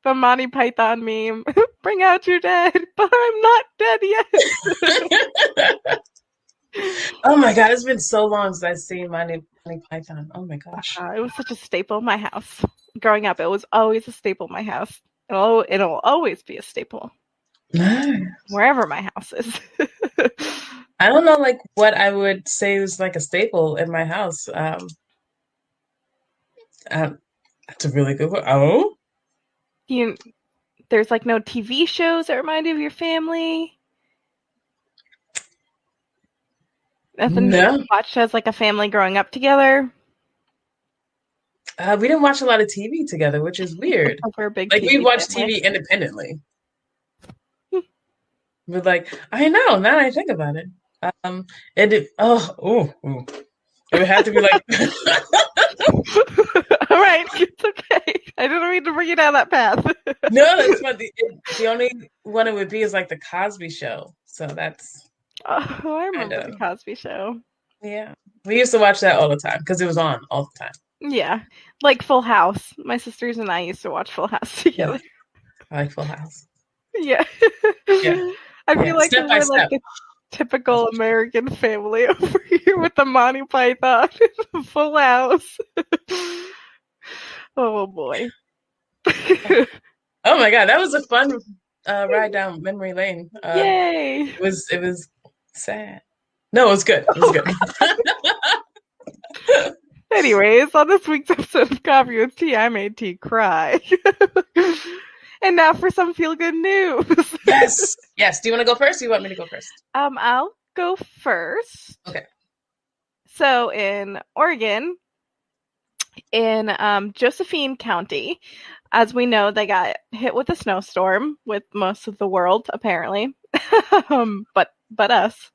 the Monty Python meme. Bring out your dead, but I'm not dead yet. Oh my God, it's been so long since I've seen Monty Python. Oh my gosh. It was such a staple in my house. Growing up, it was always a staple in my house. It'll always be a staple. Nice. Wherever my house is. I don't know like what I would say is like a staple in my house. That's a really good one. Oh, There's like no TV shows that remind you of your family? Nothing you watched as like a family growing up together? We didn't watch a lot of TV together, which is weird. We're a big like we watch family. TV independently. We're like, I know, now I think about it. It would have to be like all right, it's okay. I didn't mean to bring you down that path. No, that's what the only one it would be is like the Cosby Show. So that's I remember the Cosby Show. Yeah. We used to watch that all the time because it was on all the time. Yeah. Like Full House. My sisters and I used to watch Full House together. Yeah. I like Full House. Yeah. Yeah. I feel like we're like a typical American family over here with the Monty Python and Full House. Oh boy. Oh my God, that was a fun ride down memory lane. Yay! It was sad. No, it was good. It was good. Anyways, on this week's episode of Coffee with Tea, I made Tea cry. And now for some feel-good news. Yes. Yes. Do you want to go first? Or do you want me to go first? I'll go first. Okay. So in Oregon, in Josephine County, as we know, they got hit with a snowstorm with most of the world, apparently. But us.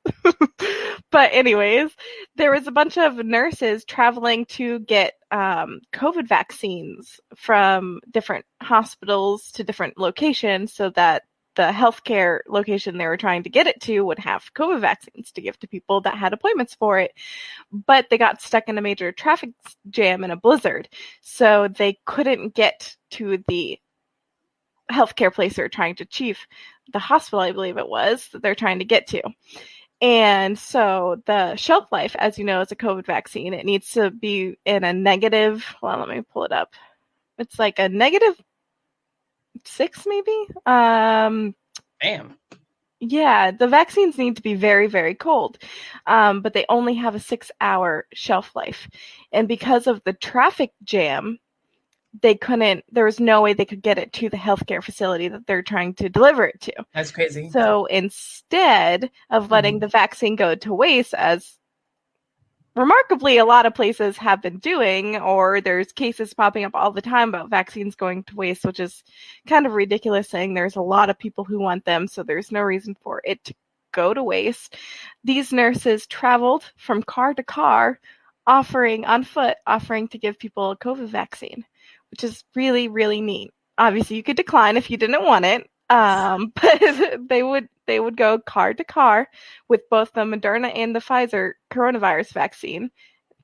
But anyways, there was a bunch of nurses traveling to get COVID vaccines from different hospitals to different locations so that the healthcare location they were trying to get it to would have COVID vaccines to give to people that had appointments for it. But they got stuck in a major traffic jam in a blizzard. So they couldn't get to the healthcare place they're trying to achieve, the hospital, I believe it was, that they're trying to get to. And so the shelf life, as you know, is a COVID vaccine. It needs to be in a negative, well, let me pull it up. It's like a -6, maybe? Damn. Yeah, the vaccines need to be very, very cold. But they only have a 6-hour shelf life. And because of the traffic jam, there was no way they could get it to the healthcare facility that they're trying to deliver it to. That's crazy. So instead of letting the vaccine go to waste, as remarkably a lot of places have been doing, or there's cases popping up all the time about vaccines going to waste, which is kind of ridiculous, saying there's a lot of people who want them, so there's no reason for it to go to waste. These nurses traveled from car to car, offering to give people a COVID vaccine, which is really, really neat. Obviously, you could decline if you didn't want it, but they would go car to car with both the Moderna and the Pfizer coronavirus vaccine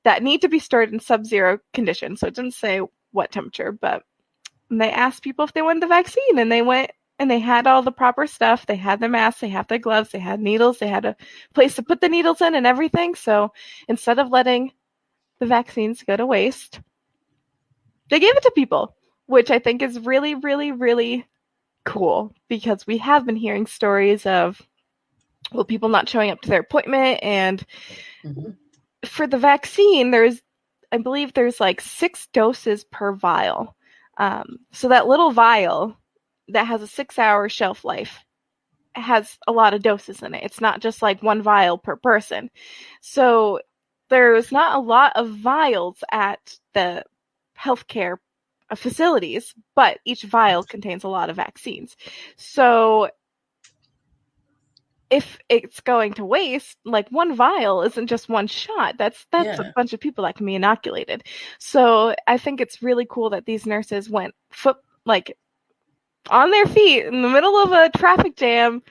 that need to be stored in sub-zero conditions. So it didn't say what temperature, but they asked people if they wanted the vaccine, and they went and they had all the proper stuff. They had their masks, they had their gloves, they had needles, they had a place to put the needles in and everything. So instead of letting the vaccines go to waste, they gave it to people, which I think is really, really, really cool, because we have been hearing stories of, well, people not showing up to their appointment. And for the vaccine, I believe there's like 6 doses per vial. So that little vial that has a 6-hour shelf life has a lot of doses in it. It's not just like 1 vial per person. So there's not a lot of vials at the healthcare facilities, but each vial contains a lot of vaccines. So if it's going to waste, like 1 vial isn't just 1 shot. That's a bunch of people that can be inoculated. So I think it's really cool that these nurses went on their feet in the middle of a traffic jam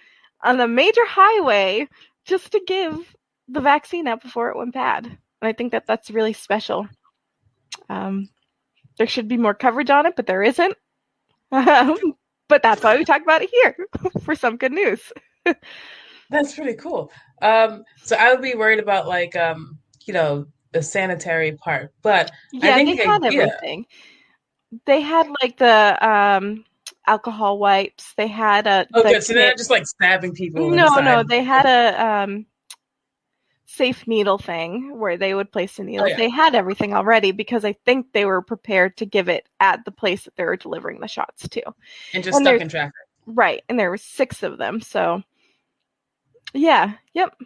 on a major highway just to give the vaccine out before it went bad. And I think that that's really special. There should be more coverage on it, but there isn't. But that's why we talk about it here for some good news. That's pretty cool. So I would be worried about like the sanitary part, but I Yeah, think they the had idea. everything. They had like the alcohol wipes. They had Oh, the good. So they're kit. not just like stabbing people in the No, side. no, they had a safe needle thing where they would place the Oh needles. yeah, They had everything already because I think they were prepared to give it at the place that they were delivering the shots to. and just And stuck there's in traffic. right, and there were 6 of them. So yeah, yep.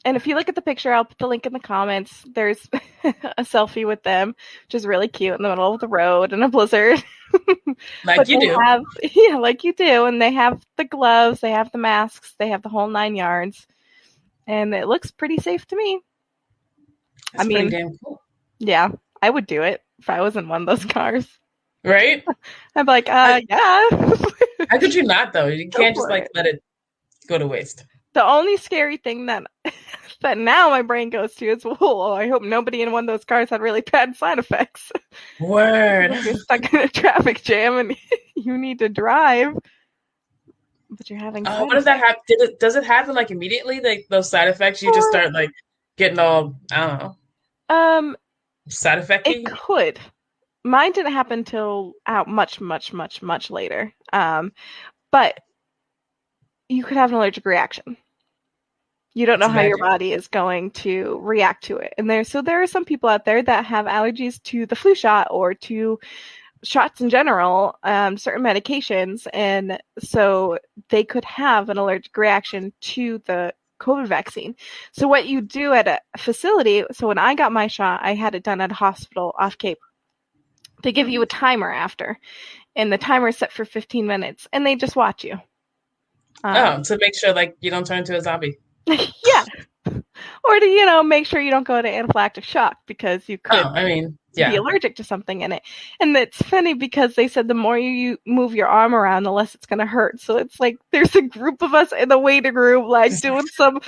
And if you look at the picture, I'll put the link in the comments. There's a selfie with them, which is really cute in the middle of the road in a blizzard. Like But you they do. have, yeah, like you do. And they have the gloves, they have the masks, they have the whole 9 yards. And it looks pretty safe to me. That's pretty damn cool. Yeah, I would do it if I was in one of those cars. Right? I'd be like, yeah. How could you not though? You can't just like let it go to waste. The only scary thing that now my brain goes to is, well, I hope nobody in one of those cars had really bad side effects. Word. If you're stuck in a traffic jam and you need to drive, but you're having What does that happen? Does it happen like immediately? Like those side effects, you just start like getting all, I don't know, side effecty? It could. Mine didn't happen till much later. But you could have an allergic reaction. You don't know how your body is going to react to it. And there are some people out there that have allergies to the flu shot or to shots in general, certain medications. And so they could have an allergic reaction to the COVID vaccine. So what you do at a facility, so when I got my shot, I had it done at a hospital off Cape. They give you a timer after, and the timer is set for 15 minutes, and they just watch you. To make sure like you don't turn into a zombie. Yeah. Or to, make sure you don't go into anaphylactic shock because you could be allergic to something in it. And it's funny because they said the more you move your arm around, the less it's going to hurt. So it's like there's a group of us in the waiting room like doing some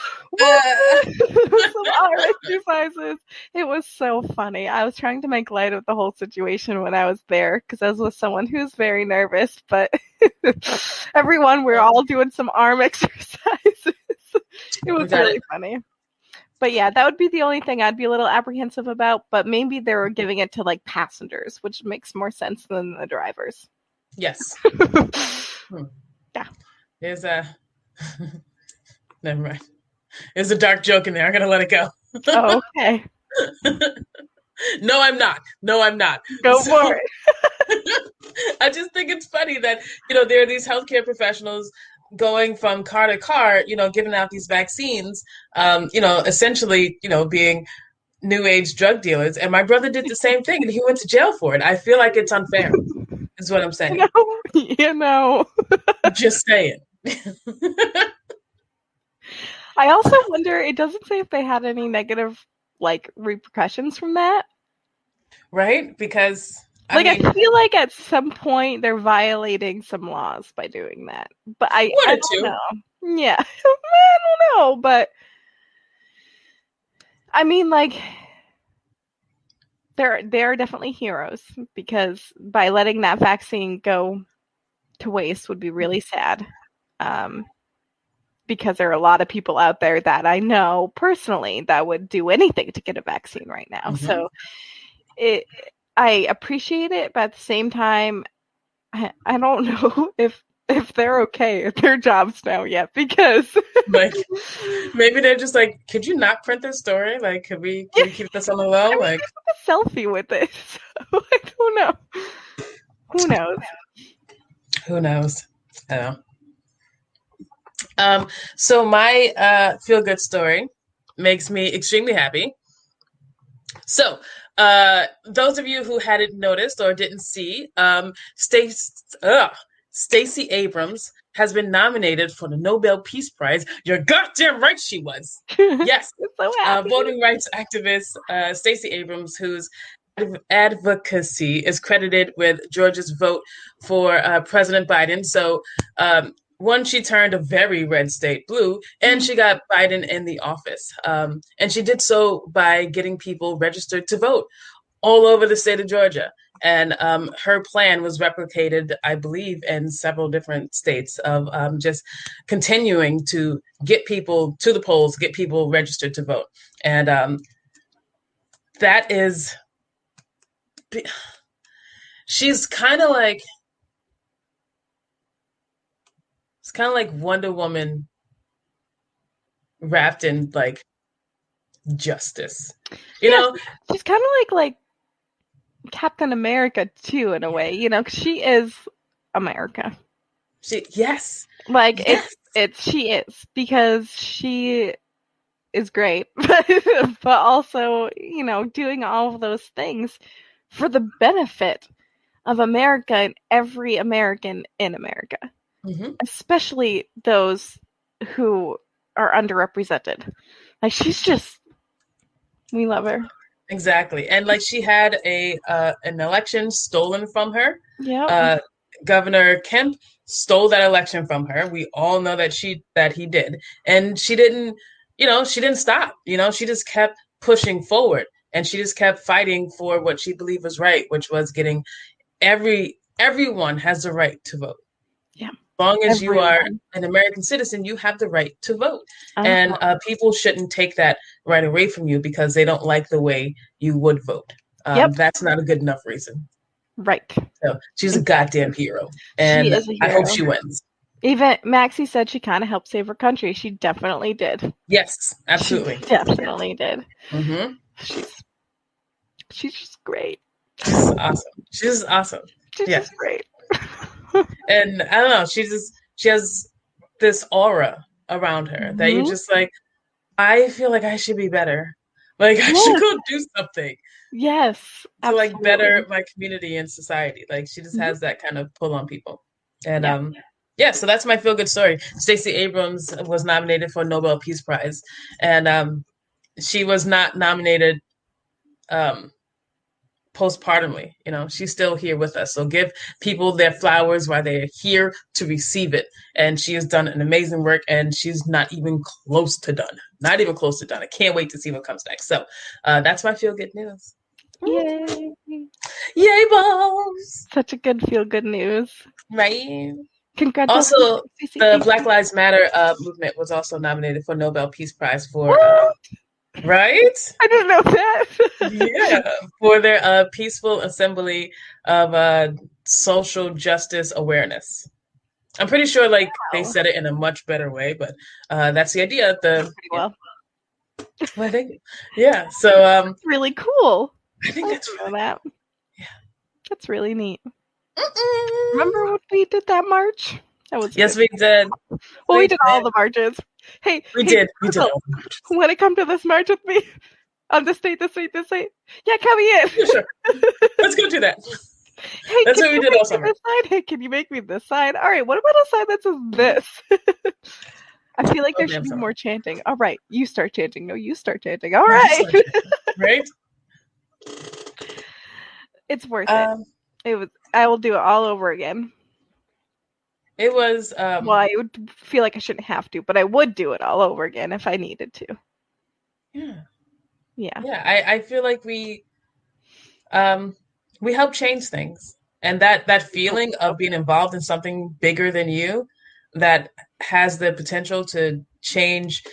arm exercises. It was so funny. I was trying to make light of the whole situation when I was there because I was with someone who's very nervous, but we're all doing some arm exercises. It was really funny. But yeah, that would be the only thing I'd be a little apprehensive about, but maybe they were giving it to like passengers, which makes more sense than the drivers. Yes. Yeah. There's never mind. There's a dark joke in there. I'm going to let it go. Oh, okay. No, I'm not. Go for it. I just think it's funny that, there are these healthcare professionals going from car to car, giving out these vaccines, essentially, being new age drug dealers. And my brother did the same thing and he went to jail for it. I feel like it's unfair, is what I'm saying. Just saying. I also wonder, it doesn't say if they had any negative, like, repercussions from that. Right? Because I feel like at some point they're violating some laws by doing that. But I don't know. Yeah. I don't know, but I mean, like, they're definitely heroes because by letting that vaccine go to waste would be really sad. Because there are a lot of people out there that I know personally that would do anything to get a vaccine right now. Mm-hmm. So I appreciate it, but at the same time, I don't know if they're okay at their jobs now yet, because like maybe they're just like, could you not print this story? Like, can we keep this on the low? Like a selfie with it. So I don't know. Who knows? Who knows? I don't know. So my feel good story makes me extremely happy. So those of you who hadn't noticed or didn't see, Stacey Abrams has been nominated for the Nobel Peace Prize. You're goddamn right she was. Yes. So voting rights activist Stacey Abrams, whose advocacy is credited with Georgia's vote for President Biden. So one, she turned a very red state blue, and she got Biden in the office. And she did so by getting people registered to vote all over the state of Georgia. And her plan was replicated, I believe, in several different states of just continuing to get people to the polls, get people registered to vote. And that is, she's kind of like, it's kind of like Wonder Woman wrapped in like justice, you know? She's kind of like Captain America too, in a way, you know, 'cause she is America. Yes. Like she is, because she is great, but also, you know, doing all of those things for the benefit of America and every American in America, especially those who are underrepresented. Like, she's just, we love her. Exactly. And like, she had an election stolen from her. Yeah. Governor Kemp stole that election from her. We all know that he did. And she didn't stop. You know, she just kept pushing forward, and she just kept fighting for what she believed was right, which was getting everyone has the right to vote. Yeah. As long as you are an American citizen, you have the right to vote. And people shouldn't take that right away from you because they don't like the way you would vote. That's not a good enough reason. Right. So she's a goddamn hero. And she is a hero. I hope she wins. Even Maxie said she kind of helped save her country. She definitely did. Yes, absolutely. She definitely did. Mm-hmm. She's just great. She's awesome. She's awesome. She's just great. And I don't know, she has this aura around her that you just like, I feel like I should be better. Like, I should go do something. Yes. To like better my community and society. Like, she just has that kind of pull on people. And so that's my feel good story. Stacey Abrams was nominated for a Nobel Peace Prize, and she was not nominated postpartumly. You know, she's still here with us. So give people their flowers while they're here to receive it. And she has done an amazing work, and she's not even close to done. Not even close to done. I can't wait to see what comes next. So that's my feel good news. Yay. Yay, balls. Such a good feel good news. Right. Congratulations. Also, the Black Lives Matter movement was also nominated for Nobel Peace Prize for right? I didn't know that. Yeah, for their peaceful assembly of social justice awareness. I'm pretty sure they said it in a much better way, but that's the idea. Well, I think, yeah. So really cool. I think that's really that. Yeah, that's really neat. Remember when we did that march? That was yes, we did. Well, we did all the marches. Hey, we did. We did. Want to come to this march with me? On this date? Yeah, come in. Yeah, sure. Let's go do that. Hey, that's what we did all summer. Hey, can you make me this sign? All right, what about a sign that says this? I feel like there should be more chanting. All right, you start chanting. No, you start chanting. All right. Right? It's worth it. It was. I will do it all over again. It was. Well, I would feel like I shouldn't have to, but I would do it all over again if I needed to. Yeah. Yeah. Yeah. I feel like we help change things, and that feeling of being involved in something bigger than you, that has the potential to change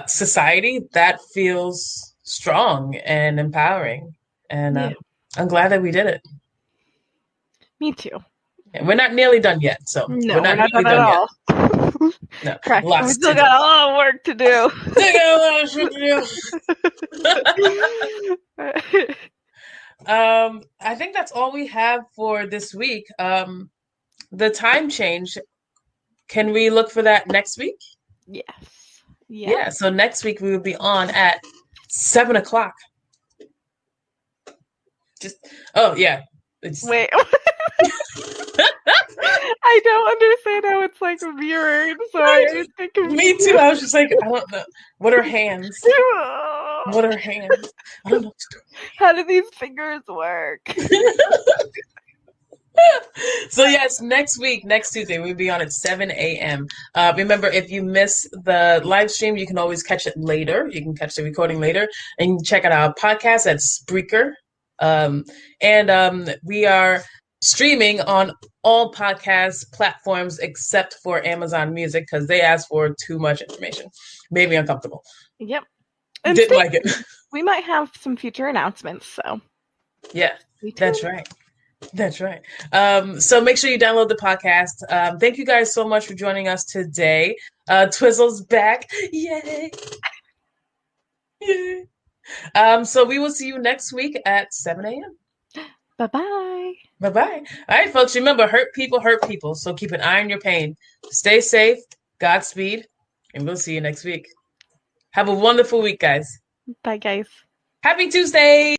society, that feels strong and empowering, and I'm glad that we did it. Me too. Yeah, we're not nearly done yet, so no, we're not nearly done yet. No, correct. We still got a lot of work to do. Still got a lot of shit to do. I think that's all we have for this week. The time change. Can we look for that next week? Yes. Yeah. So next week we will be on at 7:00. Wait. I don't understand how it's like mirrored. So me too. I was just like, I don't know. What are hands? What are hands? I don't know. How do these fingers work? So yes, next week, next Tuesday, we'll be on at 7 a.m. Remember, if you miss the live stream, you can always catch it later. You can catch the recording later, and check out our podcast at Spreaker. And we are streaming on all podcast platforms except for Amazon Music because they asked for too much information. Made me uncomfortable. Yep. And Didn't like it. We might have some future announcements, so yeah, that's right. That's right. So make sure you download the podcast. Thank you guys so much for joining us today. Twizzle's back. Yay. Yay. So we will see you next week at 7 a.m. Bye-bye. Bye-bye. All right, folks, remember, hurt people. So keep an eye on your pain. Stay safe. Godspeed. And we'll see you next week. Have a wonderful week, guys. Bye, guys. Happy Tuesday.